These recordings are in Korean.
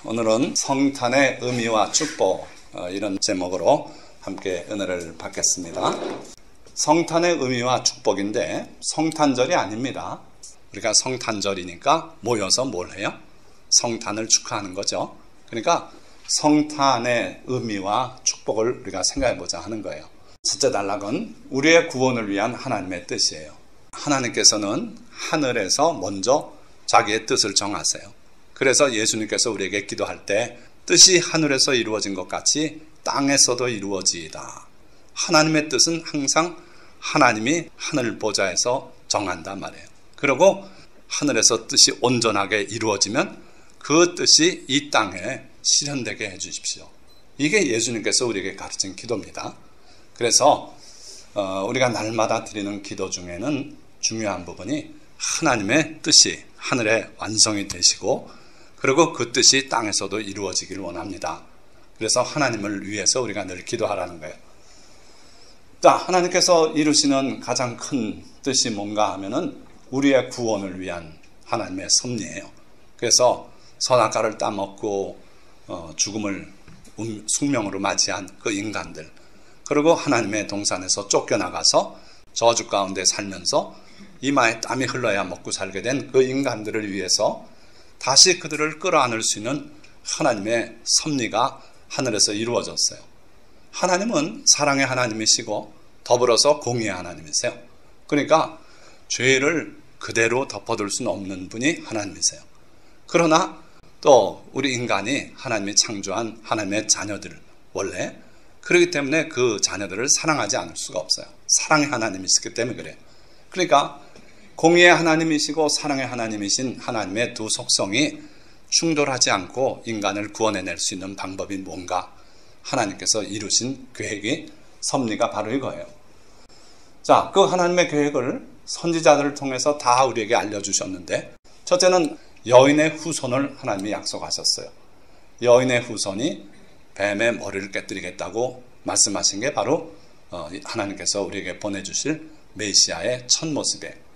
오늘은 성탄의 의미와 축복 이런 제목으로 함께 은혜를 받겠습니다. 성탄의 의미와 축복인데 성탄절이 아닙니다. 우리가 성탄절이니까 모여서 뭘 해요? 성탄을 축하하는 거죠. 그러니까 성탄의 의미와 축복을 우리가 생각해 보자 하는 거예요. 첫째 단락은 우리의 구원을 위한 하나님의 뜻이에요. 하나님께서는 하늘에서 먼저 자기의 뜻을 정하세요. 그래서 예수님께서 우리에게 기도할 때 뜻이 하늘에서 이루어진 것 같이 땅에서도 이루어지이다. 하나님의 뜻은 항상 하나님이 하늘 보좌에서 정한단 말이에요. 그리고 하늘에서 뜻이 온전하게 이루어지면 그 뜻이 이 땅에 실현되게 해주십시오. 이게 예수님께서 우리에게 가르친 기도입니다. 그래서 우리가 날마다 드리는 기도 중에는 중요한 부분이 하나님의 뜻이 하늘에 완성이 되시고 그리고 그 뜻이 땅에서도 이루어지기를 원합니다. 그래서 하나님을 위해서 우리가 늘 기도하라는 거예요. 자, 하나님께서 이루시는 가장 큰 뜻이 뭔가 하면은 우리의 구원을 위한 하나님의 섭리예요. 그래서 선악과를 따먹고 죽음을 숙명으로 맞이한 그 인간들, 그리고 하나님의 동산에서 쫓겨나가서 저주 가운데 살면서 이마에 땀이 흘러야 먹고 살게 된 그 인간들을 위해서 다시 그들을 끌어안을 수 있는 하나님의 섭리가 하늘에서 이루어졌어요. 하나님은 사랑의 하나님이시고 더불어서 공의의 하나님이세요. 그러니까 죄를 그대로 덮어둘 수는 없는 분이 하나님이세요. 그러나 또 우리 인간이 하나님이 창조한 하나님의 자녀들 원래 그렇기 때문에 그 자녀들을 사랑하지 않을 수가 없어요. 사랑의 하나님이시기 때문에 그래요. 그러니까 공의의 하나님이시고 사랑의 하나님이신 하나님의 두 속성이 충돌하지 않고 인간을 구원해낼 수 있는 방법이 뭔가 하나님께서 이루신 계획이 섭리가 바로 이거예요. 자, 그 하나님의 계획을 선지자들을 통해서 다 우리에게 알려주셨는데 첫째는 여인의 후손을 하나님이 약속하셨어요. 여인의 후손이 뱀의 머리를 깨뜨리겠다고 말씀하신 게 바로 하나님께서 우리에게 보내주실 메시아의 첫 모습이에요.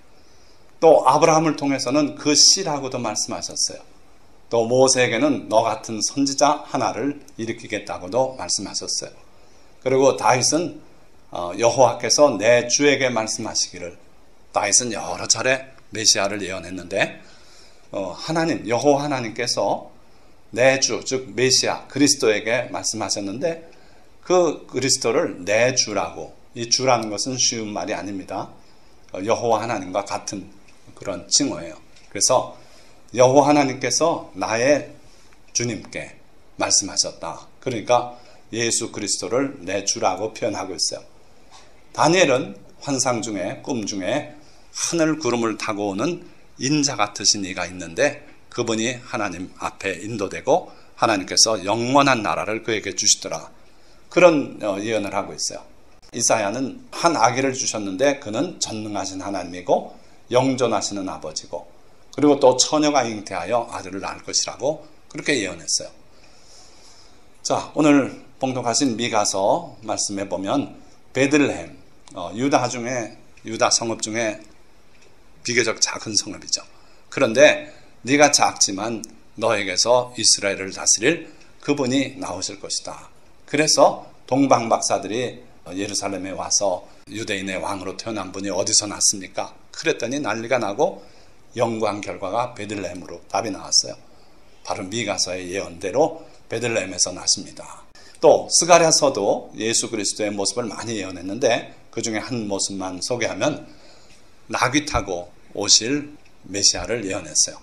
또 아브라함을 통해서는 그 씨라고도 말씀하셨어요. 또 모세에게는 너 같은 선지자 하나를 일으키겠다고도 말씀하셨어요. 그리고 다윗은 여호와께서 내 주에게 말씀하시기를, 다윗은 여러 차례 메시아를 예언했는데 하나님 여호와 하나님께서 내 주, 즉 메시아 그리스도에게 말씀하셨는데 그 그리스도를 내 주라고, 이 주라는 것은 쉬운 말이 아닙니다. 여호와 하나님과 같은 그런 칭호예요. 그래서 여호와 하나님께서 나의 주님께 말씀하셨다. 그러니까 예수 그리스도를 내 주라고 표현하고 있어요. 다니엘은 환상 중에, 꿈 중에 하늘 구름을 타고 오는 인자 같으신 이가 있는데 그분이 하나님 앞에 인도되고 하나님께서 영원한 나라를 그에게 주시더라. 그런 예언을 하고 있어요. 이사야는 한 아기를 주셨는데 그는 전능하신 하나님이고 영존하시는 아버지고 그리고 또 처녀가 잉태하여 아들을 낳을 것이라고 그렇게 예언했어요. 자, 오늘 봉독하신 미가서 말씀해 보면 베들레헴, 유다 성읍 중에 비교적 작은 성읍이죠. 그런데 네가 작지만 너에게서 이스라엘을 다스릴 그분이 나오실 것이다. 그래서 동방 박사들이 예루살렘에 와서 유대인의 왕으로 태어난 분이 어디서 났습니까? 그랬더니 난리가 나고 연구한 결과가 베들레헴으로 답이 나왔어요. 바로 미가서의 예언대로 베들레헴에서 나십니다. 또 스가랴서도 예수 그리스도의 모습을 많이 예언했는데 그 중에 한 모습만 소개하면 나귀 타고 오실 메시아를 예언했어요.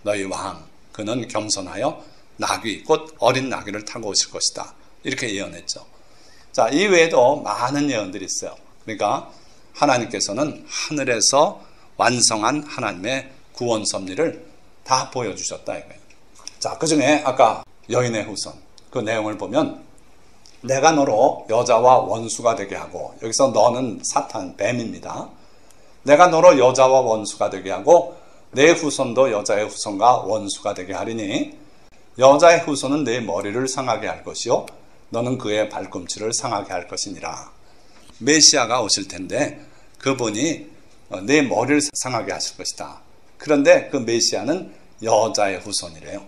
너희 왕 그는 겸손하여 나귀 곧 어린 나귀를 타고 오실 것이다. 이렇게 예언했죠. 자, 이 외에도 많은 예언들이 있어요. 그러니까 하나님께서는 하늘에서 완성한 하나님의 구원 섭리를 다 보여주셨다 이거예요. 자, 그 중에 아까 여인의 후손 그 내용을 보면 내가 너로 여자와 원수가 되게 하고, 여기서 너는 사탄 뱀입니다. 내가 너로 여자와 원수가 되게 하고 내 후손도 여자의 후손과 원수가 되게 하리니 여자의 후손은 내 머리를 상하게 할 것이요 너는 그의 발꿈치를 상하게 할 것이니라. 메시아가 오실 텐데 그분이 내 머리를 상하게 하실 것이다. 그런데 그 메시아는 여자의 후손이래요.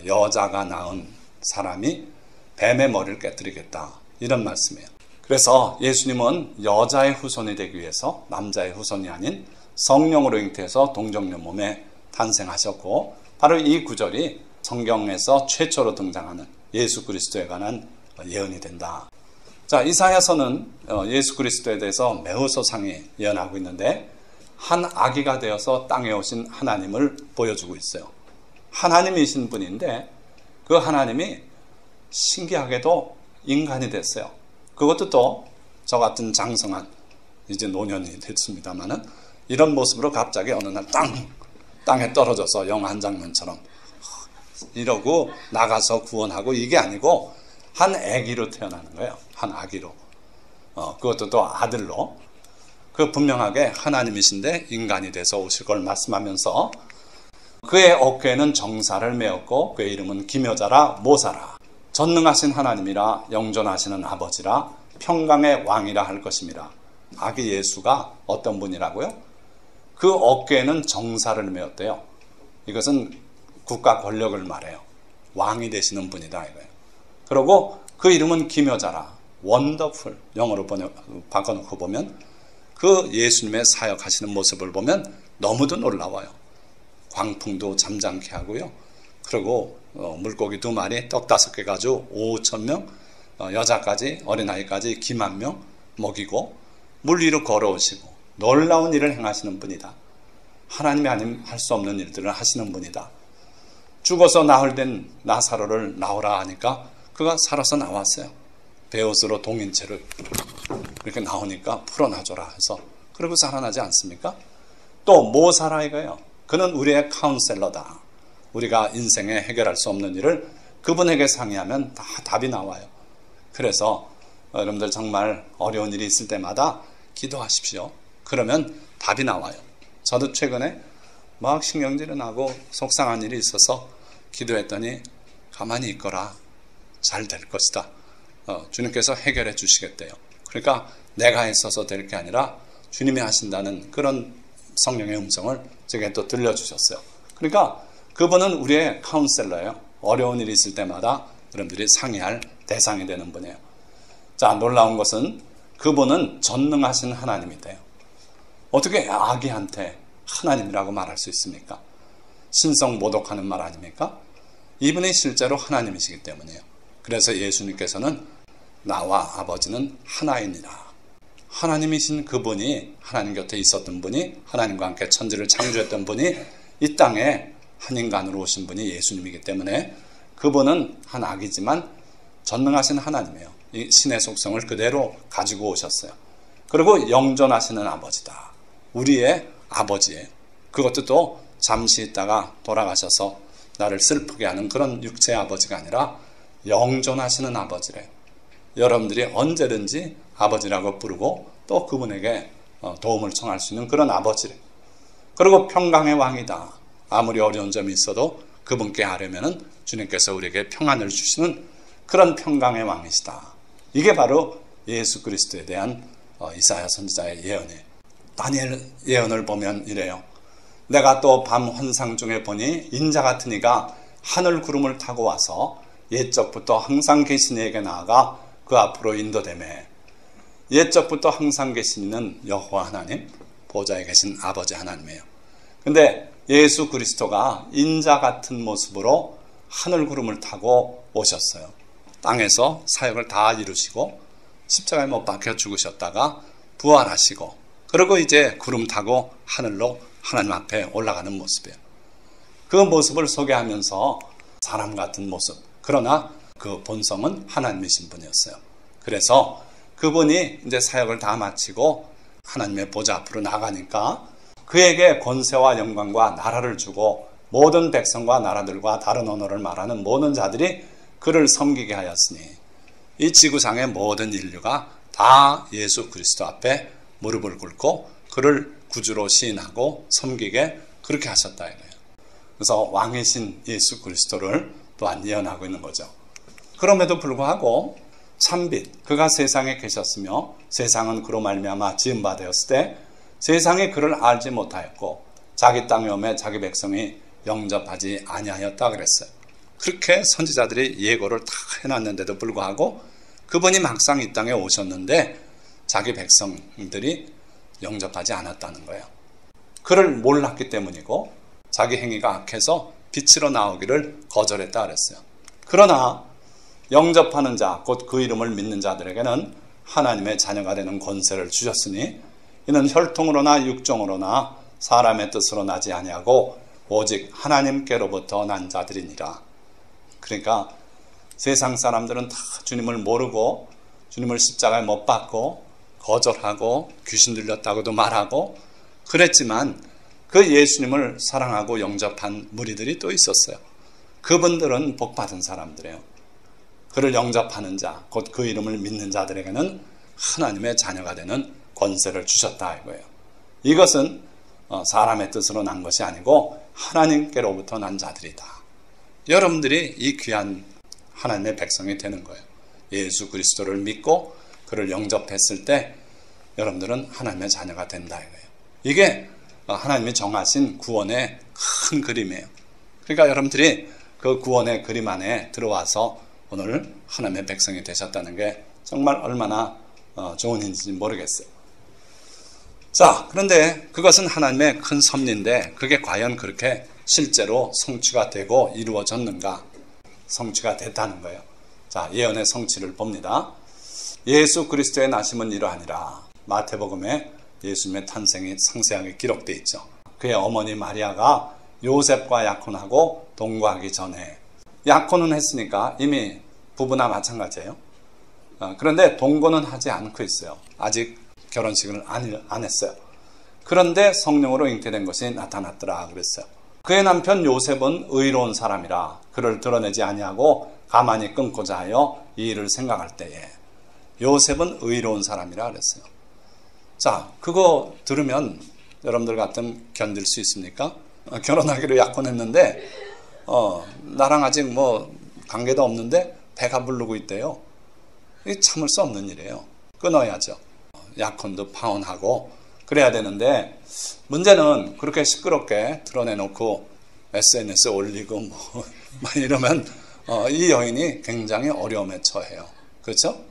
여자가 낳은 사람이 뱀의 머리를 깨뜨리겠다, 이런 말씀이에요. 그래서 예수님은 여자의 후손이 되기 위해서 남자의 후손이 아닌 성령으로 잉태해서 동정녀 몸에 탄생하셨고, 바로 이 구절이 성경에서 최초로 등장하는 예수 그리스도에 관한 예언이 된다. 자, 이사야서는 예수 그리스도에 대해서 매우 소상히 예언하고 있는데, 한 아기가 되어서 땅에 오신 하나님을 보여주고 있어요. 하나님이신 분인데 그 하나님이 신기하게도 인간이 됐어요. 그것도 또 저 같은 장성한, 이제 노년이 됐습니다만은, 이런 모습으로 갑자기 어느 날 땅에 떨어져서 영화 한 장면처럼 이러고 나가서 구원하고, 이게 아니고 한 아기로 태어나는 거예요. 한 아기로. 그것도 또 아들로. 그 분명하게 하나님이신데 인간이 돼서 오실 걸 말씀하면서, 그의 어깨에는 정사를 메었고 그의 이름은 기묘자라 모사라, 전능하신 하나님이라 영존하시는 아버지라 평강의 왕이라 할 것임이라. 아기 예수가 어떤 분이라고요? 그 어깨에는 정사를 메었대요. 이것은 국가 권력을 말해요. 왕이 되시는 분이다 이거예요. 그리고 그 이름은 기묘자라, 원더풀, 영어로 바꿔놓고 보면 그 예수님의 사역하시는 모습을 보면 너무도 놀라워요. 광풍도 잠잠케 하고요. 그리고 물고기 2마리, 떡 5개 가지고 5,000명, 여자까지 어린아이까지 기만 명 먹이고 물 위로 걸어오시고 놀라운 일을 행하시는 분이다. 하나님이 아니면 할 수 없는 일들을 하시는 분이다. 죽어서 나흘된 나사로를 나오라 하니까 그가 살아서 나왔어요. 베옷으로 동인 채로 이렇게 나오니까 풀어놔줘라 해서, 그리고 살아나지 않습니까? 또 모사라 이거예요. 그는 우리의 카운셀러다. 우리가 인생에 해결할 수 없는 일을 그분에게 상의하면 다 답이 나와요. 그래서 여러분들 정말 어려운 일이 있을 때마다 기도하십시오. 그러면 답이 나와요. 저도 최근에 막 신경질이 나고 속상한 일이 있어서 기도했더니 가만히 있거라, 잘 될 것이다. 주님께서 해결해 주시겠대요. 그러니까 내가 있어서 될 게 아니라 주님이 하신다는 그런 성령의 음성을 제게 또 들려주셨어요. 그러니까 그분은 우리의 카운셀러예요. 어려운 일이 있을 때마다 여러분들이 상의할 대상이 되는 분이에요. 자, 놀라운 것은 그분은 전능하신 하나님이 돼요. 어떻게 아기한테 하나님이라고 말할 수 있습니까? 신성 모독하는 말 아닙니까? 이분이 실제로 하나님이시기 때문이에요. 그래서 예수님께서는 나와 아버지는 하나이니라. 하나님이신 그분이, 하나님 곁에 있었던 분이, 하나님과 함께 천지를 창조했던 분이 이 땅에 한 인간으로 오신 분이 예수님이기 때문에 그분은 한 아기지만 전능하신 하나님이에요. 이 신의 속성을 그대로 가지고 오셨어요. 그리고 영존하시는 아버지다. 우리의 아버지예요. 그것도 또 잠시 있다가 돌아가셔서 나를 슬프게 하는 그런 육체의 아버지가 아니라 영존하시는 아버지래요. 여러분들이 언제든지 아버지라고 부르고 또 그분에게 도움을 청할 수 있는 그런 아버지래요. 그리고 평강의 왕이다. 아무리 어려운 점이 있어도 그분께 하려면 주님께서 우리에게 평안을 주시는 그런 평강의 왕이시다. 이게 바로 예수 그리스도에 대한 이사야 선지자의 예언이에요. 다니엘 예언을 보면 이래요. 내가 또 밤 환상 중에 보니 인자 같은 이가 하늘 구름을 타고 와서 옛적부터 항상 계신 이에게 나아가 그 앞으로 인도되매. 옛적부터 항상 계신 이는 여호와 하나님, 보좌에 계신 아버지 하나님이에요. 근데 예수 그리스도가 인자 같은 모습으로 하늘 구름을 타고 오셨어요. 땅에서 사역을 다 이루시고 십자가에 못 박혀 죽으셨다가 부활하시고, 그리고 이제 구름 타고 하늘로 하나님 앞에 올라가는 모습이에요. 그 모습을 소개하면서 사람 같은 모습, 그러나 그 본성은 하나님이신 분이었어요. 그래서 그분이 이제 사역을 다 마치고 하나님의 보좌 앞으로 나가니까 그에게 권세와 영광과 나라를 주고 모든 백성과 나라들과 다른 언어를 말하는 모든 자들이 그를 섬기게 하였으니, 이 지구상의 모든 인류가 다 예수 그리스도 앞에 무릎을 꿇고 그를 구주로 시인하고 섬기게 그렇게 하셨다 이거예요. 그래서 왕이신 예수 그리스도를 또한 예언하고 있는 거죠. 그럼에도 불구하고 참빛, 그가 세상에 계셨으며 세상은 그로 말미암아 지은 바 되었을 때 세상이 그를 알지 못하였고 자기 땅에 오매 자기 백성이 영접하지 아니하였다 그랬어요. 그렇게 선지자들이 예고를 다 해놨는데도 불구하고 그분이 막상 이 땅에 오셨는데 자기 백성들이 영접하지 않았다는 거예요. 그를 몰랐기 때문이고 자기 행위가 악해서 빛으로 나오기를 거절했다 그랬어요. 그러나 영접하는 자, 곧 그 이름을 믿는 자들에게는 하나님의 자녀가 되는 권세를 주셨으니 이는 혈통으로나 육정으로나 사람의 뜻으로 나지 아니하고 오직 하나님께로부터 난 자들이니라. 그러니까 세상 사람들은 다 주님을 모르고 주님을 십자가에 못 박고 거절하고 귀신 들렸다고도 말하고 그랬지만 그 예수님을 사랑하고 영접한 무리들이 또 있었어요. 그분들은 복받은 사람들이에요. 그를 영접하는 자, 곧 그 이름을 믿는 자들에게는 하나님의 자녀가 되는 권세를 주셨다 이거예요. 이것은 사람의 뜻으로 난 것이 아니고 하나님께로부터 난 자들이다. 여러분들이 이 귀한 하나님의 백성이 되는 거예요. 예수 그리스도를 믿고 그를 영접했을 때 여러분들은 하나님의 자녀가 된다 이거예요. 이게 하나님이 정하신 구원의 큰 그림이에요. 그러니까 여러분들이 그 구원의 그림 안에 들어와서 오늘 하나님의 백성이 되셨다는 게 정말 얼마나 좋은 일인지 모르겠어요. 자, 그런데 그것은 하나님의 큰 섭리인데 그게 과연 그렇게 실제로 성취가 되고 이루어졌는가? 성취가 됐다는 거예요. 자, 예언의 성취를 봅니다. 예수 그리스도의 나심은 이러하니라. 마태복음에 예수님의 탄생이 상세하게 기록되어 있죠. 그의 어머니 마리아가 요셉과 약혼하고 동거하기 전에 약혼은 했으니까 이미 부부나 마찬가지예요. 그런데 동거는 하지 않고 있어요. 아직 결혼식을 안 했어요. 그런데 성령으로 잉태된 것이 나타났더라 그랬어요. 그의 남편 요셉은 의로운 사람이라 그를 드러내지 아니하고 가만히 끊고자 하여 이 일을 생각할 때에 요셉은 의로운 사람이라 그랬어요. 자, 그거 들으면 여러분들 같으면 견딜 수 있습니까? 결혼하기로 약혼했는데 나랑 아직 뭐 관계도 없는데 배가 부르고 있대요. 이게 참을 수 없는 일이에요. 끊어야죠. 약혼도 파혼하고 그래야 되는데 문제는 그렇게 시끄럽게 드러내놓고 SNS에 올리고 뭐 이러면 이 여인이 굉장히 어려움에 처해요. 그렇죠?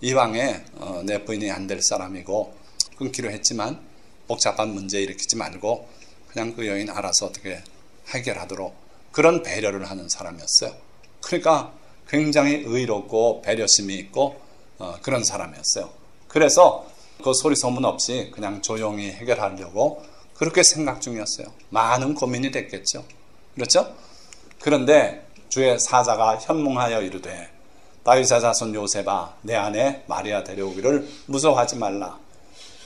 이왕에 내 부인이 안 될 사람이고 끊기로 했지만 복잡한 문제 일으키지 말고 그냥 그 여인 알아서 어떻게 해결하도록 그런 배려를 하는 사람이었어요. 그러니까 굉장히 의롭고 배려심이 있고 그런 사람이었어요. 그래서 그 소리 소문 없이 그냥 조용히 해결하려고 그렇게 생각 중이었어요. 많은 고민이 됐겠죠. 그렇죠? 그런데 주의 사자가 현몽하여 이르되 다윗의 자손 요셉아 내 아내 마리아 데려오기를 무서워하지 말라.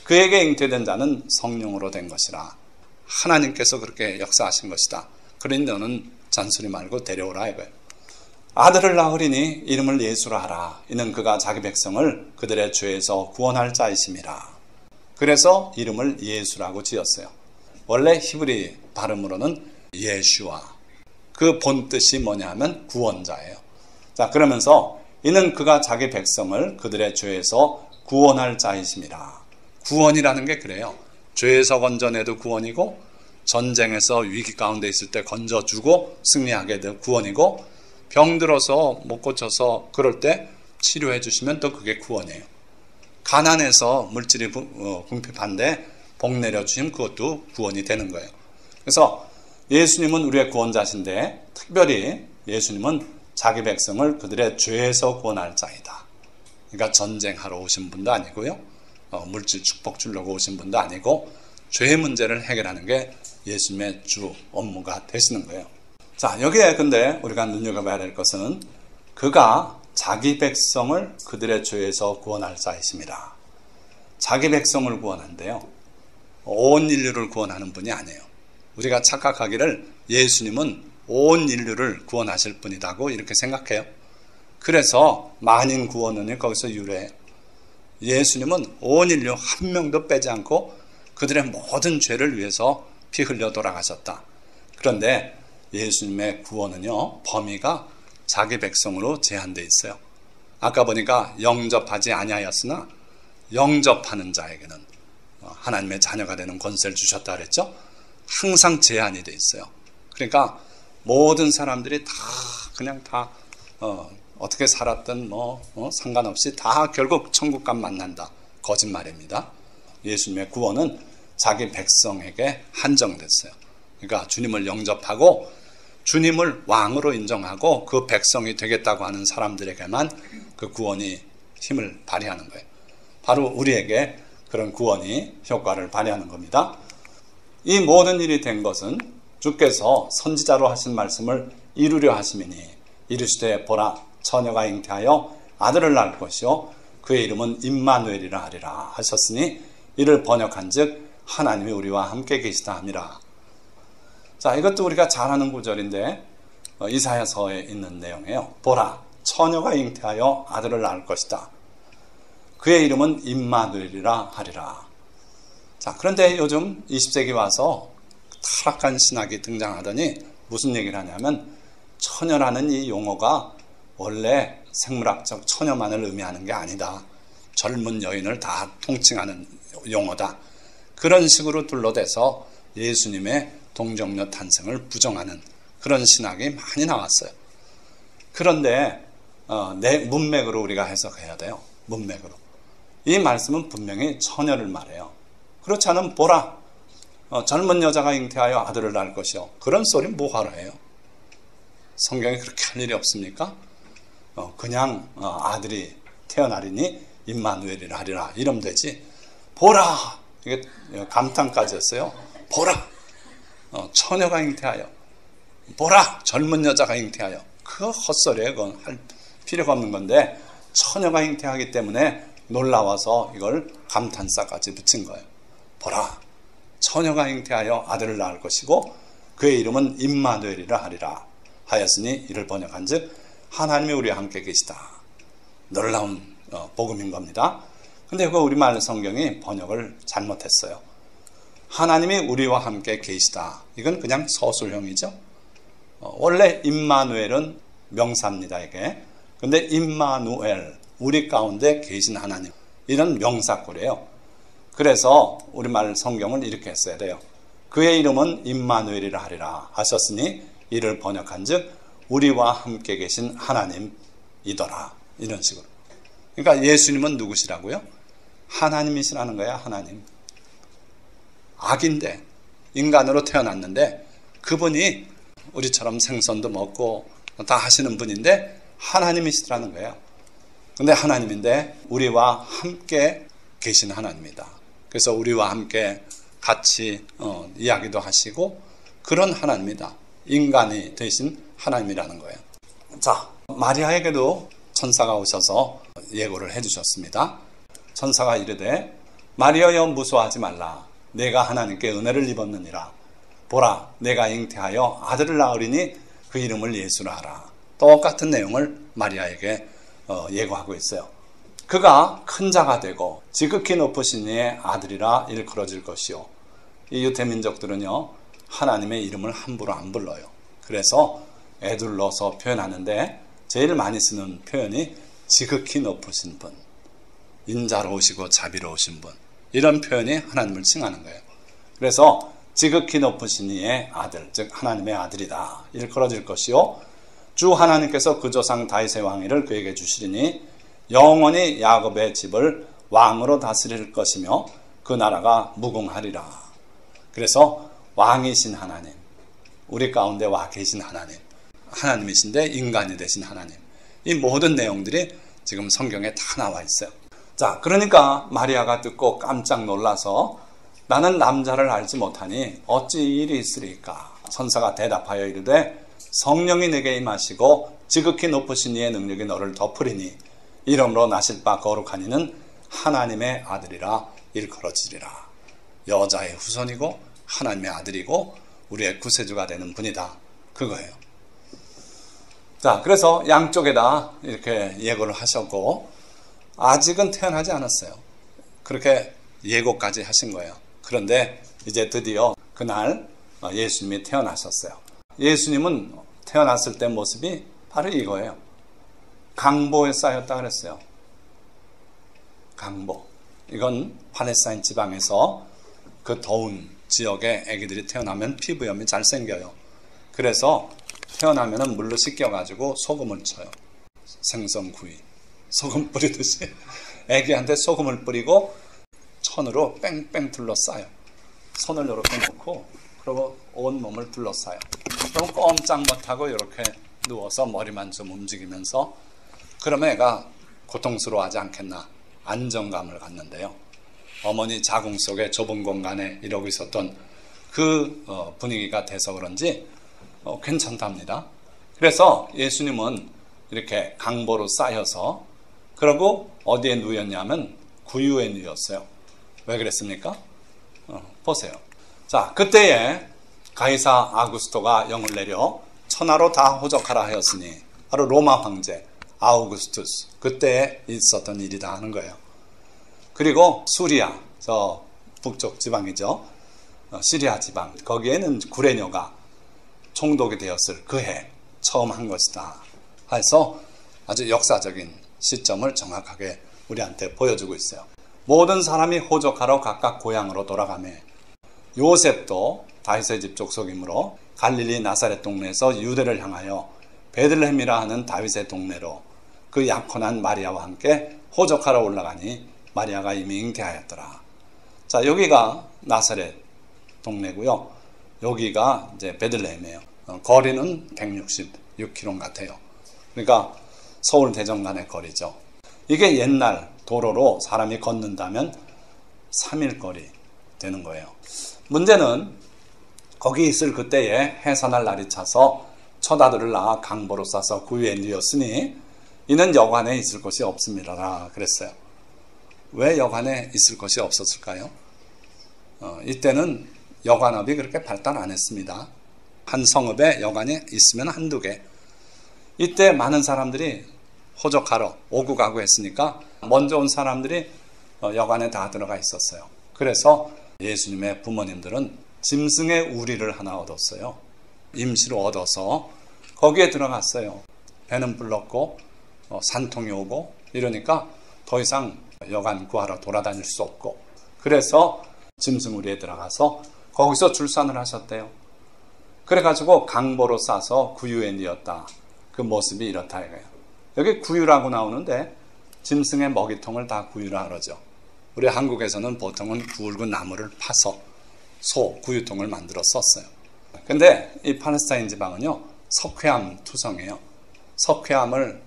그에게 잉태된 자는 성령으로 된 것이라. 하나님께서 그렇게 역사하신 것이다. 그러니 너는 잔소리 말고 데려오라 이거예요. 아들을 낳으리니 이름을 예수라 하라. 이는 그가 자기 백성을 그들의 죄에서 구원할 자이심이라. 그래서 이름을 예수라고 지었어요. 원래 히브리 발음으로는 예슈아. 그 본뜻이 뭐냐 하면 구원자예요. 자, 그러면서 이는 그가 자기 백성을 그들의 죄에서 구원할 자이심이라. 구원이라는 게 그래요. 죄에서 건져내도 구원이고 전쟁에서 위기 가운데 있을 때 건져주고 승리하게 될 구원이고 병들어서 못 고쳐서 그럴 때 치료해 주시면 또 그게 구원이에요. 가난해서 물질이 궁핍한데 복 내려주시면 그것도 구원이 되는 거예요. 그래서 예수님은 우리의 구원자신데 특별히 예수님은 자기 백성을 그들의 죄에서 구원할 자이다. 그러니까 전쟁하러 오신 분도 아니고요. 물질 축복 주려고 오신 분도 아니고 죄의 문제를 해결하는 게 예수님의 주 업무가 되시는 거예요. 자, 여기에 근데 우리가 눈여겨봐야 될 것은 그가 자기 백성을 그들의 죄에서 구원할 자이십니다. 자기 백성을 구원한대요. 온 인류를 구원하는 분이 아니에요. 우리가 착각하기를 예수님은 온 인류를 구원하실 분이라고 이렇게 생각해요. 그래서 만인 구원은이 거기서 유래해요. 예수님은 온 인류 한 명도 빼지 않고 그들의 모든 죄를 위해서 피 흘려 돌아가셨다. 그런데 예수님의 구원은요, 범위가 자기 백성으로 제한되어 있어요. 아까 보니까 영접하지 아니하였으나 영접하는 자에게는 하나님의 자녀가 되는 권세를 주셨다 그랬죠. 항상 제한이 되어 있어요. 그러니까 모든 사람들이 다 그냥 다 어떻게 살았든 상관없이 다 결국 천국과 만난다. 거짓말입니다. 예수님의 구원은 자기 백성에게 한정됐어요. 그러니까 주님을 영접하고 주님을 왕으로 인정하고 그 백성이 되겠다고 하는 사람들에게만 그 구원이 힘을 발휘하는 거예요. 바로 우리에게 그런 구원이 효과를 발휘하는 겁니다. 이 모든 일이 된 것은 주께서 선지자로 하신 말씀을 이루려 하심이니 이르시되 보라 처녀가 잉태하여 아들을 낳을 것이요 그의 이름은 임마누엘이라 하리라 하셨으니 이를 번역한즉 하나님이 우리와 함께 계시다 함이라. 자, 이것도 우리가 잘 아는 구절인데 이사야서에 있는 내용이에요. 보라 처녀가 잉태하여 아들을 낳을 것이다. 그의 이름은 임마누엘이라 하리라. 자, 그런데 요즘 20세기 와서 타락한 신학이 등장하더니 무슨 얘기를 하냐면 처녀라는 이 용어가 원래 생물학적 처녀만을 의미하는 게 아니다. 젊은 여인을 다 통칭하는 용어다. 그런 식으로 둘러대서 예수님의 동정녀 탄생을 부정하는 그런 신학이 많이 나왔어요. 그런데 내 문맥으로 우리가 해석해야 돼요. 문맥으로. 이 말씀은 분명히 처녀를 말해요. 그렇지 않으면 보라 젊은 여자가 잉태하여 아들을 낳을 것이요. 그런 소리 뭐하러 해요? 성경에 그렇게 할 일이 없습니까? 그냥 아들이 태어나리니 임마누엘이라 하리라 이러면 되지. 보라 이게 감탄까지였어요. 보라 처녀가 잉태하여 보라 젊은 여자가 잉태하여 그 헛소리에 그건 할 필요가 없는 건데 처녀가 잉태하기 때문에 놀라워서 이걸 감탄사까지 붙인 거예요. 보라 처녀가 잉태하여 아들을 낳을 것이고 그의 이름은 임마누엘이라 하리라 하였으니 이를 번역한즉 하나님이 우리와 함께 계시다. 놀라운 복음인 겁니다. 근데 그 우리말 성경이 번역을 잘못했어요. 하나님이 우리와 함께 계시다. 이건 그냥 서술형이죠. 원래 임마누엘은 명사입니다. 이게. 근데 임마누엘 우리 가운데 계신 하나님 이런 명사구래요. 그래서 우리말 성경을 이렇게 했어야 돼요. 그의 이름은 임마누엘이라 하리라 하셨으니 이를 번역한즉 우리와 함께 계신 하나님이더라. 이런 식으로. 그러니까 예수님은 누구시라고요? 하나님이시라는 거야. 하나님. 악인데 인간으로 태어났는데 그분이 우리처럼 생선도 먹고 다 하시는 분인데 하나님이시라는 거예요. 근데 하나님인데 우리와 함께 계신 하나님이다. 그래서 우리와 함께 같이 이야기도 하시고 그런 하나님이다. 인간이 되신 하나님이라는 거예요. 자, 마리아에게도 천사가 오셔서 예고를 해주셨습니다. 천사가 이르되 마리아여 무서워하지 말라. 내가 하나님께 은혜를 입었느니라. 보라 내가 잉태하여 아들을 낳으리니 그 이름을 예수라 하라. 똑같은 내용을 마리아에게 예고하고 있어요. 그가 큰 자가 되고 지극히 높으신 이의 아들이라 일컬어질 것이요. 이 유대민족들은요 하나님의 이름을 함부로 안 불러요. 그래서 에둘러서 표현하는데 제일 많이 쓰는 표현이 지극히 높으신 분, 인자로우시고 자비로우신 분, 이런 표현이 하나님을 칭하는 거예요. 그래서 지극히 높으신 이의 아들, 즉 하나님의 아들이다 일컬어질 것이요 주 하나님께서 그 조상 다윗의 왕위를 그에게 주시리니 영원히 야곱의 집을 왕으로 다스릴 것이며 그 나라가 무궁하리라. 그래서 왕이신 하나님, 우리 가운데 와 계신 하나님, 하나님이신데 인간이 되신 하나님, 이 모든 내용들이 지금 성경에 다 나와 있어요. 자, 그러니까 마리아가 듣고 깜짝 놀라서 나는 남자를 알지 못하니 어찌 일이 있으리까? 천사가 대답하여 이르되 성령이 내게 임하시고 지극히 높으신 이의 능력이 너를 덮으리니 이름으로 나실 바 거룩한 이는 하나님의 아들이라 일컬어지리라. 여자의 후손이고 하나님의 아들이고 우리의 구세주가 되는 분이다. 그거예요. 자, 그래서 양쪽에다 이렇게 예고를 하셨고 아직은 태어나지 않았어요. 그렇게 예고까지 하신 거예요. 그런데 이제 드디어 그날 예수님이 태어나셨어요. 예수님은 태어났을 때 모습이 바로 이거예요. 강보에 쌓였다 그랬어요. 강보. 이건 팔레스타인 지방에서 그 더운 지역에 아기들이 태어나면 피부염이 잘 생겨요. 그래서 태어나면은 물로 씻겨가지고 소금을 쳐요. 생선구이. 소금 뿌리듯이 애기한테 소금을 뿌리고 천으로 뺑뺑 둘러싸요. 손을 이렇게 놓고 그리고 온 몸을 둘러싸요. 그럼 꼼짝 못하고 이렇게 누워서 머리만 좀 움직이면서 그러면 애가 고통스러워하지 않겠나 안정감을 갖는데요. 어머니 자궁 속에 좁은 공간에 이러고 있었던 그 분위기가 돼서 그런지 괜찮답니다. 그래서 예수님은 이렇게 강보로 쌓여서 그리고 어디에 누웠냐면 구유에 누웠어요. 왜 그랬습니까? 보세요. 자, 그때에 가이사 아구스토가 영을 내려 천하로 다 호적하라 하였으니 바로 로마 황제 아우구스투스 그때에 있었던 일이다 하는 거예요. 그리고 수리아, 저 북쪽 지방이죠. 시리아 지방, 거기에는 구레녀가 총독이 되었을 그 해 처음 한 것이다 해서 아주 역사적인 시점을 정확하게 우리한테 보여주고 있어요. 모든 사람이 호적하러 각각 고향으로 돌아가며 요셉도 다윗의 집 족속이므로 갈릴리 나사렛 동네에서 유대를 향하여 베들레헴이라 하는 다윗의 동네로 그 약혼한 마리아와 함께 호적하러 올라가니 마리아가 이미 잉태하였더라. 자, 여기가 나사렛 동네고요. 여기가 이제 베들레헴이에요. 거리는 166km 같아요. 그러니까 서울 대전 간의 거리죠. 이게 옛날 도로로 사람이 걷는다면 3일 거리 되는 거예요. 문제는 거기 있을 그때에 해산할 날이 차서 처다들을 낳아 강보로 싸서 구유에 누웠으니 이는 여관에 있을 곳이 없습니다 그랬어요. 왜 여관에 있을 곳이 없었을까요? 이때는 여관업이 그렇게 발달 안 했습니다. 한 성읍에 여관이 있으면 한두 개. 이때 많은 사람들이 호적하러 오고 가고 했으니까 먼저 온 사람들이 여관에 다 들어가 있었어요. 그래서 예수님의 부모님들은 짐승의 우리를 하나 얻었어요. 임시로 얻어서 거기에 들어갔어요. 배는 불렀고 산통이 오고 이러니까 더 이상 여관 구하러 돌아다닐 수 없고 그래서 짐승 우리에 들어가서 거기서 출산을 하셨대요. 그래가지고 강보로 싸서 구유에 뉘었다. 그 모습이 이렇다 이거예요. 여기 구유라고 나오는데 짐승의 먹이통을 다 구유라 그러죠. 우리 한국에서는 보통은 굵은 나무를 파서 소 구유통을 만들어 썼어요. 근데 이 팔레스타인 지방은요 석회암 투성이에요. 석회암을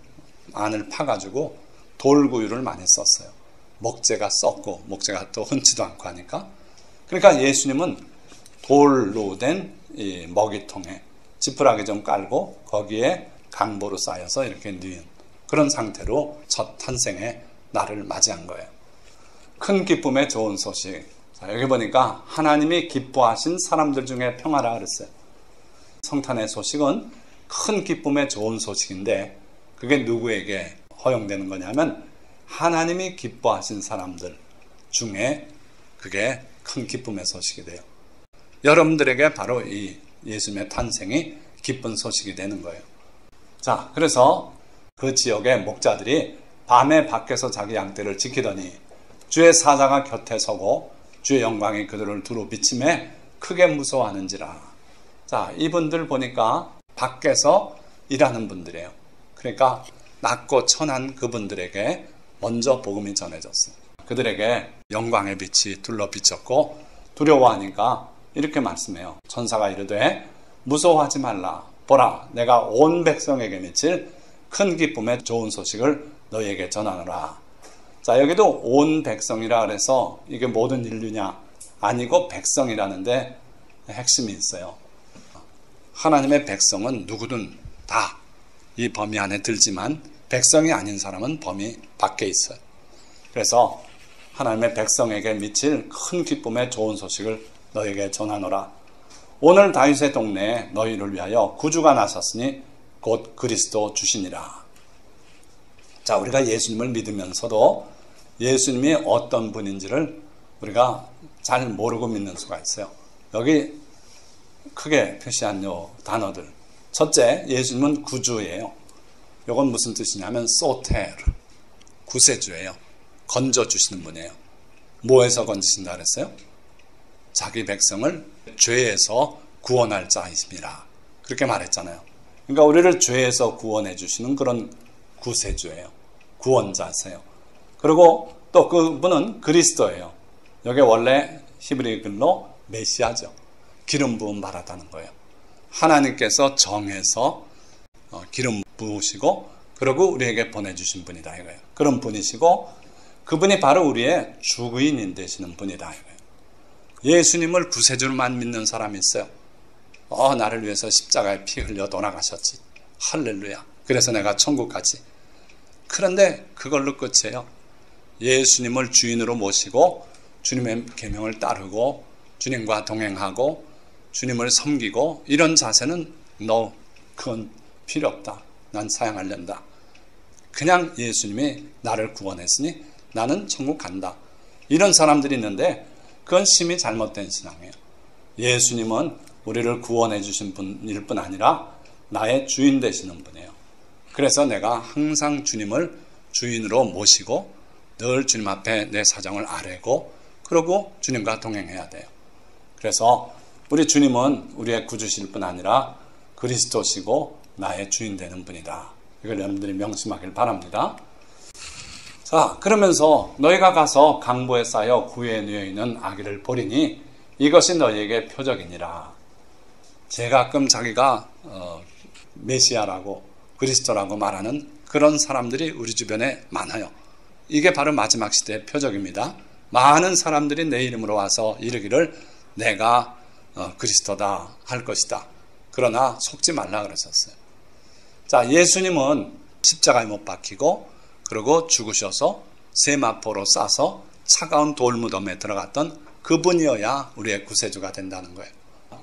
안을 파가지고 돌구유를 많이 썼어요. 목재가 썩고 목재가 또 흔치도 않고 하니까. 그러니까 예수님은 돌로 된 이 먹이통에 지푸라기 좀 깔고 거기에 강보로 쌓여서 이렇게 누운 그런 상태로 첫 탄생의 날을 맞이한 거예요. 큰 기쁨의 좋은 소식. 자, 여기 보니까 하나님이 기뻐하신 사람들 중에 평화라 그랬어요. 성탄의 소식은 큰 기쁨의 좋은 소식인데 그게 누구에게 허용되는 거냐면 하나님이 기뻐하신 사람들 중에 그게 큰 기쁨의 소식이 돼요. 여러분들에게 바로 이 예수님의 탄생이 기쁜 소식이 되는 거예요. 자, 그래서 그 지역의 목자들이 밤에 밖에서 자기 양떼를 지키더니 주의 사자가 곁에 서고 주의 영광이 그들을 두루 비침에 크게 무서워하는지라. 자, 이분들 보니까 밖에서 일하는 분들이에요. 그러니까 낮고 천한 그분들에게 먼저 복음이 전해졌어요. 그들에게 영광의 빛이 둘러 비쳤고 두려워하니까 이렇게 말씀해요. 천사가 이르되 무서워하지 말라. 보라, 내가 온 백성에게 미칠 큰 기쁨의 좋은 소식을 너희에게 전하노라. 자, 여기도 온 백성이라 그래서 이게 모든 인류냐? 아니고 백성이라는데 핵심이 있어요. 하나님의 백성은 누구든 다 이 범위 안에 들지만 백성이 아닌 사람은 범위 밖에 있어요. 그래서 하나님의 백성에게 미칠 큰 기쁨의 좋은 소식을 너에게 전하노라. 오늘 다윗의 동네에 너희를 위하여 구주가 나섰으니 곧 그리스도 주시니라. 자, 우리가 예수님을 믿으면서도 예수님이 어떤 분인지를 우리가 잘 모르고 믿는 수가 있어요. 여기 크게 표시한 요 단어들. 첫째, 예수님은 구주예요. 이건 무슨 뜻이냐면 소테르, 구세주예요. 건져주시는 분이에요. 뭐에서 건지신다 그랬어요? 자기 백성을 죄에서 구원할 자이십니다. 그렇게 말했잖아요. 그러니까 우리를 죄에서 구원해 주시는 그런 구세주예요. 구원자세요. 그리고 또 그분은 그리스도예요. 이게 원래 히브리 글로 메시아죠. 기름 부음 말하다는 거예요. 하나님께서 정해서 기름 부으시고 그리고 우리에게 보내주신 분이다 이거예요. 그런 분이시고 그분이 바로 우리의 주의인 되시는 분이다 이거예요. 예수님을 구세주로만 믿는 사람이 있어요. 나를 위해서 십자가에 피 흘려 돌아가셨지. 할렐루야. 그래서 내가 천국 가지. 그런데 그걸로 끝이에요. 예수님을 주인으로 모시고 주님의 계명을 따르고 주님과 동행하고 주님을 섬기고 이런 자세는 그건 필요 없다. 난 사양하련다. 그냥 예수님이 나를 구원했으니 나는 천국 간다. 이런 사람들이 있는데 그건 심히 잘못된 신앙이에요. 예수님은 우리를 구원해 주신 분일 뿐 아니라 나의 주인 되시는 분이에요. 그래서 내가 항상 주님을 주인으로 모시고 늘 주님 앞에 내 사정을 아뢰고 그러고 주님과 동행해야 돼요. 그래서 우리 주님은 우리의 구주실 뿐 아니라 그리스도시고 나의 주인 되는 분이다. 이걸 여러분들이 명심하길 바랍니다. 자, 그러면서 너희가 가서 강보에 쌓여 구유에 누워 있는 아기를 보리니 이것이 너희에게 표적이니라. 가끔 자기가 메시아라고 그리스도라고 말하는 그런 사람들이 우리 주변에 많아요. 이게 바로 마지막 시대의 표적입니다. 많은 사람들이 내 이름으로 와서 이르기를 내가 그리스도다 할 것이다. 그러나 속지 말라 그러셨어요. 자, 예수님은 십자가에 못 박히고 그리고 죽으셔서 세마포로 싸서 차가운 돌무덤에 들어갔던 그분이어야 우리의 구세주가 된다는 거예요.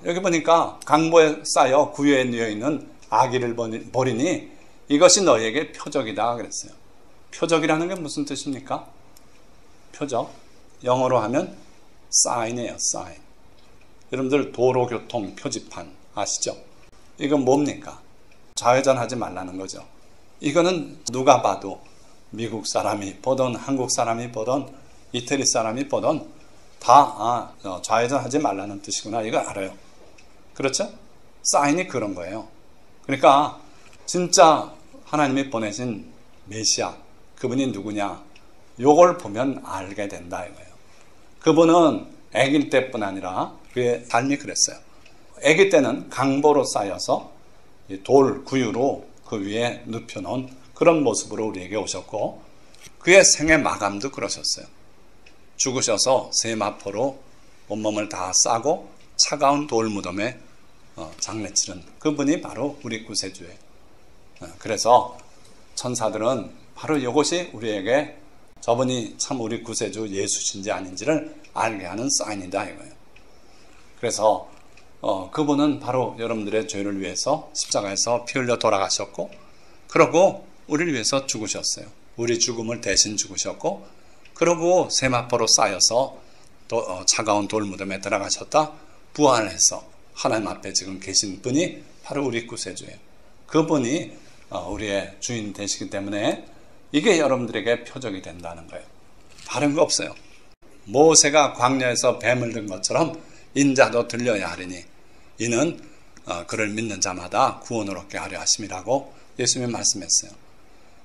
여기 보니까 강보에 쌓여 구유에 누워 있는 아기를 보리니 이것이 너희에게 표적이다 그랬어요. 표적이라는 게 무슨 뜻입니까? 표적. 영어로 하면 sign이에요. sign. 여러분들 도로교통 표지판 아시죠? 이건 뭡니까? 좌회전하지 말라는 거죠. 이거는 누가 봐도 미국 사람이 보던 한국 사람이 보던 이태리 사람이 보던 다 좌회전하지 말라는 뜻이구나 이걸 알아요. 그렇죠? 사인이 그런 거예요. 그러니까 진짜 하나님이 보내신 메시아 그분이 누구냐 요걸 보면 알게 된다 이거예요. 그분은 아기 때뿐 아니라 그의 삶이 그랬어요. 아기 때는 강보로 쌓여서 돌 구유로 그 위에 눕혀놓은 그런 모습으로 우리에게 오셨고 그의 생애 마감도 그러셨어요. 죽으셔서 세마포로 온몸을 다 싸고 차가운 돌무덤에 장례치른 그분이 바로 우리 구세주예요. 그래서 천사들은 바로 이것이 우리에게 저분이 참 우리 구세주 예수신지 아닌지를 알게 하는 사인이다 이거예요. 그래서 그분은 바로 여러분들의 죄를 위해서 십자가에서 피 흘려 돌아가셨고 그러고 우리를 위해서 죽으셨어요. 우리 죽음을 대신 죽으셨고 그러고 세마포로 쌓여서 차가운 돌무덤에 들어가셨다 부활해서 하나님 앞에 지금 계신 분이 바로 우리 구세주예요. 그분이 우리의 주인 되시기 때문에 이게 여러분들에게 표적이 된다는 거예요. 다른 거 없어요. 모세가 광야에서 뱀을 든 것처럼 인자도 들려야 하리니 이는 그를 믿는 자마다 구원을 얻게 하려 하심이라고 예수님이 말씀했어요.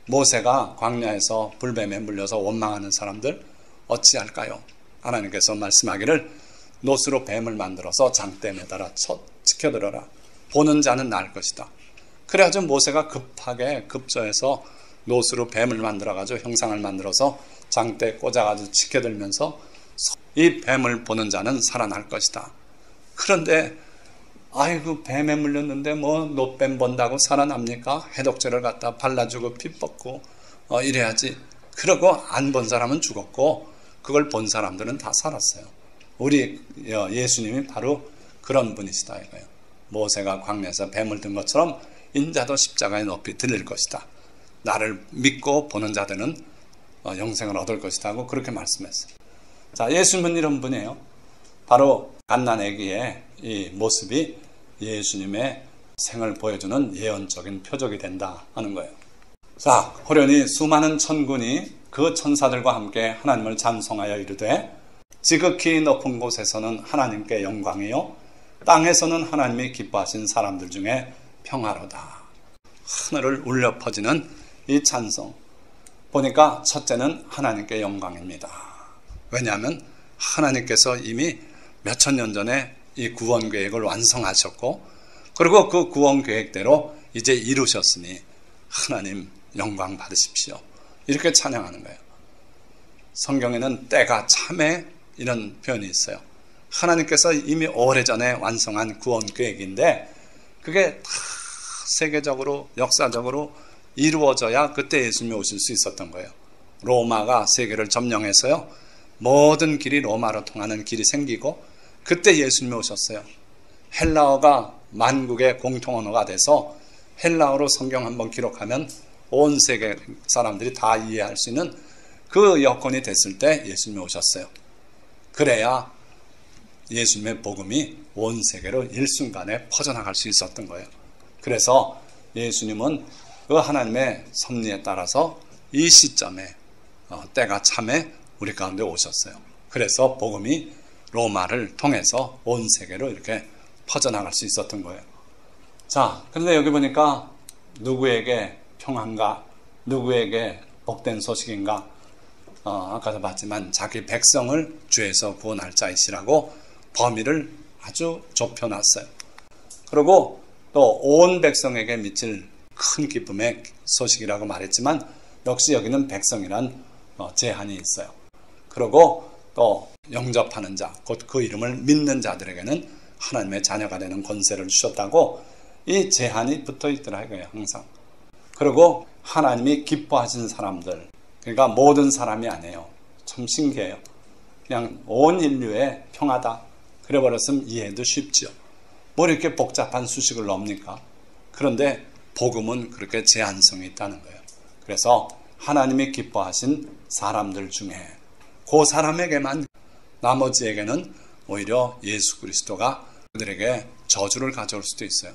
모세가 광야에서 불뱀에 물려서 원망하는 사람들 어찌할까요? 하나님께서 말씀하기를 노스로 뱀을 만들어서 장대에 매달아 지켜들어라. 보는 자는 나을 것이다. 그래가지고 모세가 급하게 급조해서 노스로 뱀을 만들어가지고 형상을 만들어서 장대에 꽂아가지고 지켜들면서 이 뱀을 보는 자는 살아날 것이다. 그런데 아이고 뱀에 물렸는데 뭐 노뱀 본다고 살아납니까? 해독제를 갖다 발라주고 피 뻗고 이래야지. 그러고 안 본 사람은 죽었고 그걸 본 사람들은 다 살았어요. 우리 예수님이 바로 그런 분이시다 이거예요. 모세가 광야에서 뱀을 든 것처럼 인자도 십자가에 높이 들릴 것이다. 나를 믿고 보는 자들은 영생을 얻을 것이다 하고 그렇게 말씀했어요. 자, 예수님은 이런 분이에요. 바로 갓난 아기의 이 모습이 예수님의 생을 보여주는 예언적인 표적이 된다 하는 거예요. 자, 호련히 수많은 천군이 그 천사들과 함께 하나님을 찬송하여 이르되 지극히 높은 곳에서는 하나님께 영광이요 땅에서는 하나님이 기뻐하신 사람들 중에 평화로다. 하늘을 울려 퍼지는 이 찬송. 보니까 첫째는 하나님께 영광입니다. 왜냐하면 하나님께서 이미 몇천 년 전에 이 구원 계획을 완성하셨고, 그리고 그 구원 계획대로 이제 이루셨으니 하나님 영광 받으십시오. 이렇게 찬양하는 거예요. 성경에는 때가 참에 이런 표현이 있어요. 하나님께서 이미 오래전에 완성한 구원 계획인데 그게 다 세계적으로 역사적으로 이루어져야 그때 예수님이 오실 수 있었던 거예요. 로마가 세계를 점령해서요, 모든 길이 로마로 통하는 길이 생기고 그때 예수님이 오셨어요. 헬라어가 만국의 공통 언어가 돼서 헬라어로 성경 한번 기록하면 온 세계 사람들이 다 이해할 수 있는 그 여건이 됐을 때 예수님이 오셨어요. 그래야 예수님의 복음이 온 세계로 일순간에 퍼져나갈 수 있었던 거예요. 그래서 예수님은 그 하나님의 섭리에 따라서 이 시점에 때가 참에 우리 가운데 오셨어요. 그래서 복음이 로마를 통해서 온 세계로 이렇게 퍼져나갈 수 있었던 거예요. 자, 그런데 여기 보니까 누구에게 평안가, 누구에게 복된 소식인가? 아까도 봤지만 자기 백성을 주에서 구원할 자이시라고 범위를 아주 좁혀놨어요. 그리고 또 온 백성에게 미칠 큰 기쁨의 소식이라고 말했지만 역시 여기는 백성이란 제한이 있어요. 그리고 또 영접하는 자, 곧 그 이름을 믿는 자들에게는 하나님의 자녀가 되는 권세를 주셨다고 이 제한이 붙어 있더라고요, 항상. 그리고 하나님이 기뻐하신 사람들, 그러니까 모든 사람이 아니에요. 참 신기해요. 그냥 온 인류의 평화다 그래 버렸으면 이해도 쉽죠. 뭐 이렇게 복잡한 수식을 넣습니까? 그런데 복음은 그렇게 제한성이 있다는 거예요. 그래서 하나님이 기뻐하신 사람들 중에 그 사람에게만, 나머지에게는 오히려 예수 그리스도가 그들에게 저주를 가져올 수도 있어요.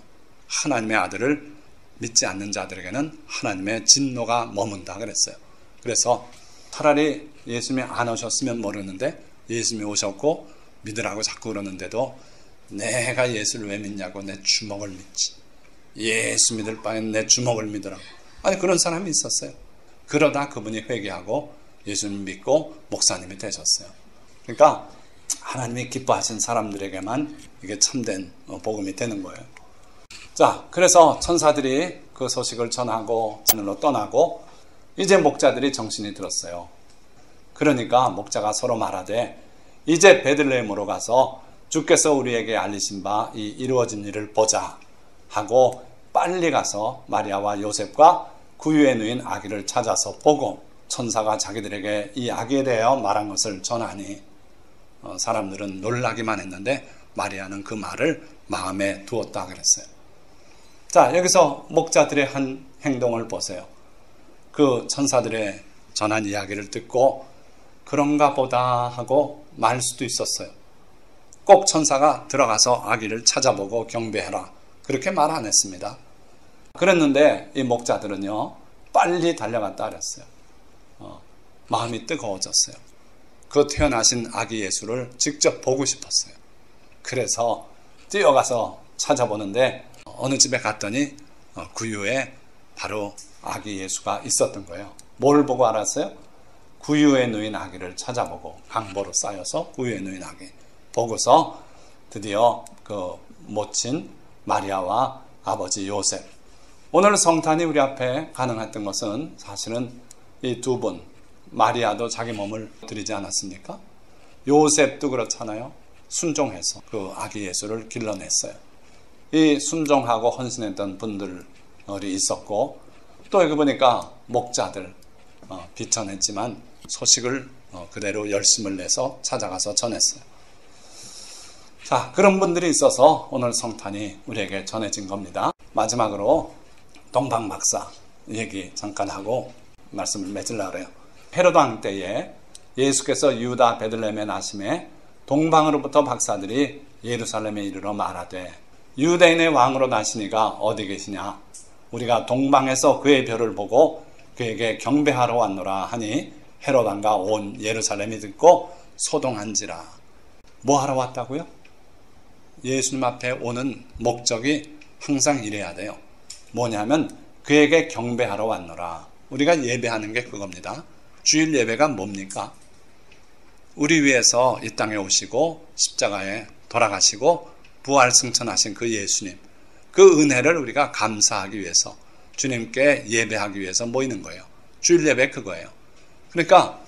하나님의 아들을 믿지 않는 자들에게는 하나님의 진노가 머문다 그랬어요. 그래서 차라리 예수님이 안 오셨으면 모르는데 예수님이 오셨고 믿으라고 자꾸 그러는데도 내가 예수를 왜 믿냐고 내 주먹을 믿지. 예수 믿을 바엔 내 주먹을 믿으라고. 아니, 그런 사람이 있었어요. 그러다 그분이 회개하고 예수님 믿고 목사님이 되셨어요. 그러니까 하나님이 기뻐하신 사람들에게만 이게 참된 복음이 되는 거예요. 자, 그래서 천사들이 그 소식을 전하고 하늘로 떠나고 이제 목자들이 정신이 들었어요. 그러니까 목자가 서로 말하되 이제 베들레헴으로 가서 주께서 우리에게 알리신 바 이 이루어진 일을 보자 하고 빨리 가서 마리아와 요셉과 구유에 누인 아기를 찾아서 보고 천사가 자기들에게 이 아기에 대하여 말한 것을 전하니 사람들은 놀라기만 했는데 마리아는 그 말을 마음에 두었다 그랬어요. 자, 여기서 목자들의 한 행동을 보세요. 그 천사들의 전한 이야기를 듣고 그런가 보다 하고 말 수도 있었어요. 꼭 천사가 들어가서 아기를 찾아보고 경배해라 그렇게 말 안 했습니다. 그랬는데 이 목자들은요 빨리 달려갔다 그랬어요. 마음이 뜨거워졌어요. 그 태어나신 아기 예수를 직접 보고 싶었어요. 그래서 뛰어가서 찾아보는데 어느 집에 갔더니 구유에 바로 아기 예수가 있었던 거예요. 뭘 보고 알았어요? 구유에 누인 아기를 찾아보고 강보로 쌓여서 구유에 누인 아기 보고서 드디어 그 모친 마리아와 아버지 요셉, 오늘 성탄이 우리 앞에 가능했던 것은 사실은 이 두 분, 마리아도 자기 몸을 드리지 않았습니까? 요셉도 그렇잖아요. 순종해서 그 아기 예수를 길러냈어요. 이 순종하고 헌신했던 분들이 있었고 또 여기 보니까 목자들 비천했지만 소식을 그대로 열심을 내서 찾아가서 전했어요. 자, 그런 분들이 있어서 오늘 성탄이 우리에게 전해진 겁니다. 마지막으로 동방 박사 얘기 잠깐 하고 말씀을 맺으려고 해요. 헤로드 왕 때에 예수께서 유다 베들레헴에 나심에 동방으로부터 박사들이 예루살렘에 이르러 말하되 유대인의 왕으로 나시니가 어디 계시냐? 우리가 동방에서 그의 별을 보고 그에게 경배하러 왔노라 하니 헤로드 왕과 온 예루살렘이 듣고 소동한지라. 뭐 하러 왔다고요? 예수님 앞에 오는 목적이 항상 이래야 돼요. 뭐냐면 그에게 경배하러 왔노라. 우리가 예배하는 게 그겁니다. 주일 예배가 뭡니까? 우리 위해서 이 땅에 오시고 십자가에 돌아가시고 부활 승천하신 그 예수님, 그 은혜를 우리가 감사하기 위해서 주님께 예배하기 위해서 모이는 거예요. 주일 예배 그거예요. 그러니까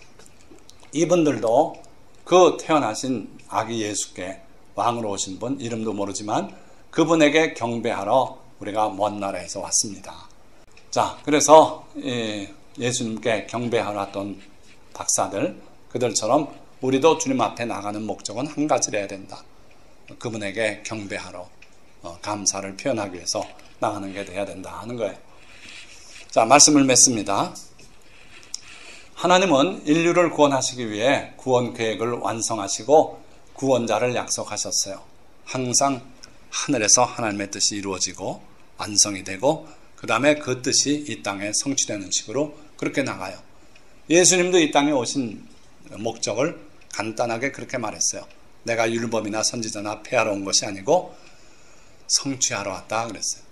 이분들도 그 태어나신 아기 예수께 왕으로 오신 분, 이름도 모르지만 그분에게 경배하러 우리가 먼 나라에서 왔습니다. 자, 그래서 예수님께 경배하러 왔던 박사들, 그들처럼 우리도 주님 앞에 나가는 목적은 한 가지를 해야 된다. 그분에게 경배하러 감사를 표현하기 위해서 나가는 게 돼야 된다 하는 거예요. 자, 말씀을 맺습니다. 하나님은 인류를 구원하시기 위해 구원 계획을 완성하시고 구원자를 약속하셨어요. 항상 하늘에서 하나님의 뜻이 이루어지고 완성이 되고 그 다음에 그 뜻이 이 땅에 성취되는 식으로 그렇게 나가요. 예수님도 이 땅에 오신 목적을 간단하게 그렇게 말했어요. 내가 율법이나 선지자나 폐하러 온 것이 아니고 성취하러 왔다 그랬어요.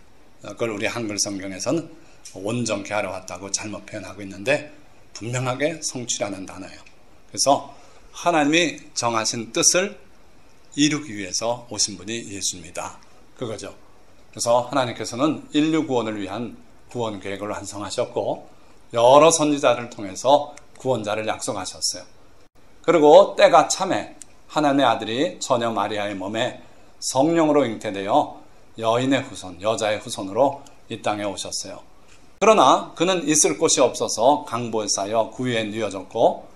그걸 우리 한글 성경에서는 온전케 하러 왔다고 잘못 표현하고 있는데 분명하게 성취라는 단어예요. 그래서 하나님이 정하신 뜻을 이루기 위해서 오신 분이 예수입니다. 그거죠. 그래서 하나님께서는 인류 구원을 위한 구원 계획을 완성하셨고 여러 선지자를 통해서 구원자를 약속하셨어요. 그리고 때가 참에 하나님의 아들이 처녀 마리아의 몸에 성령으로 잉태되어 여인의 후손, 여자의 후손으로 이 땅에 오셨어요. 그러나 그는 있을 곳이 없어서 강보에 쌓여 구유에 뉘어졌고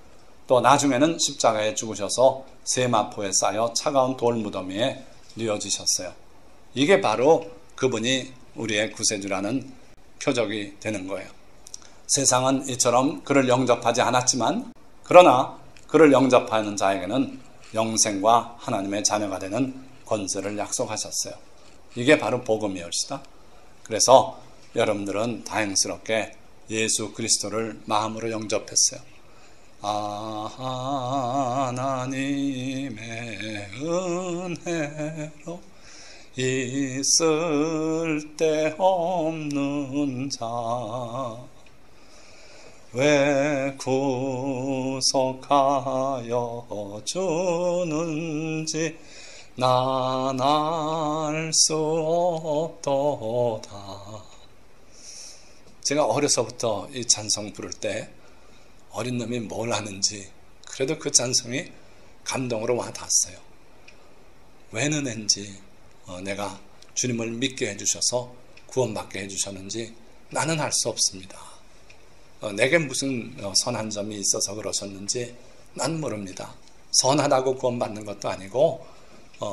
또 나중에는 십자가에 죽으셔서 세마포에 쌓여 차가운 돌무더미에 뉘어지셨어요. 이게 바로 그분이 우리의 구세주라는 표적이 되는 거예요. 세상은 이처럼 그를 영접하지 않았지만 그러나 그를 영접하는 자에게는 영생과 하나님의 자녀가 되는 권세를 약속하셨어요. 이게 바로 복음이었시다. 그래서 여러분들은 다행스럽게 예수 그리스도를 마음으로 영접했어요. 하나님의 은혜로 있을 데 없는 자 왜 구속하여 주는지 난 알 수 없도다. 제가 어려서부터 이 찬송 부를 때 어린 놈이 뭘 하는지 그래도 그 찬송이 감동으로 와닿았어요. 왜 은혜인지 내가 주님을 믿게 해주셔서 구원받게 해주셨는지 나는 알 수 없습니다. 내게 무슨 선한 점이 있어서 그러셨는지 난 모릅니다. 선하다고 구원받는 것도 아니고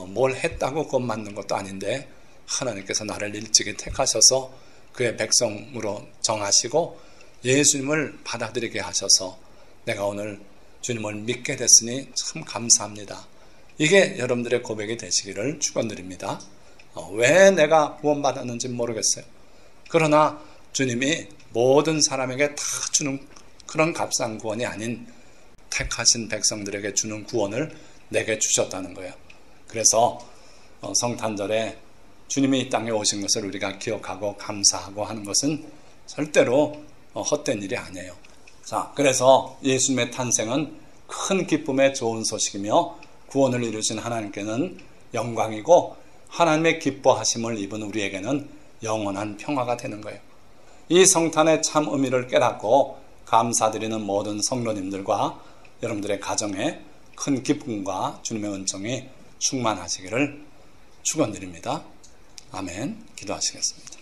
뭘 했다고 구원받는 것도 아닌데 하나님께서 나를 일찍이 택하셔서 그의 백성으로 정하시고 예수님을 받아들이게 하셔서 내가 오늘 주님을 믿게 됐으니 참 감사합니다. 이게 여러분들의 고백이 되시기를 축원드립니다. 왜 내가 구원받았는지 모르겠어요. 그러나 주님이 모든 사람에게 다 주는 그런 값싼 구원이 아닌 택하신 백성들에게 주는 구원을 내게 주셨다는 거예요. 그래서 성탄절에 주님이 이 땅에 오신 것을 우리가 기억하고 감사하고 하는 것은 절대로 헛된 일이 아니에요. 자, 그래서 예수님의 탄생은 큰 기쁨의 좋은 소식이며 구원을 이루신 하나님께는 영광이고 하나님의 기뻐하심을 입은 우리에게는 영원한 평화가 되는 거예요. 이 성탄의 참 의미를 깨닫고 감사드리는 모든 성도님들과 여러분들의 가정에 큰 기쁨과 주님의 은총이 충만하시기를 축원드립니다. 아멘. 기도하시겠습니다.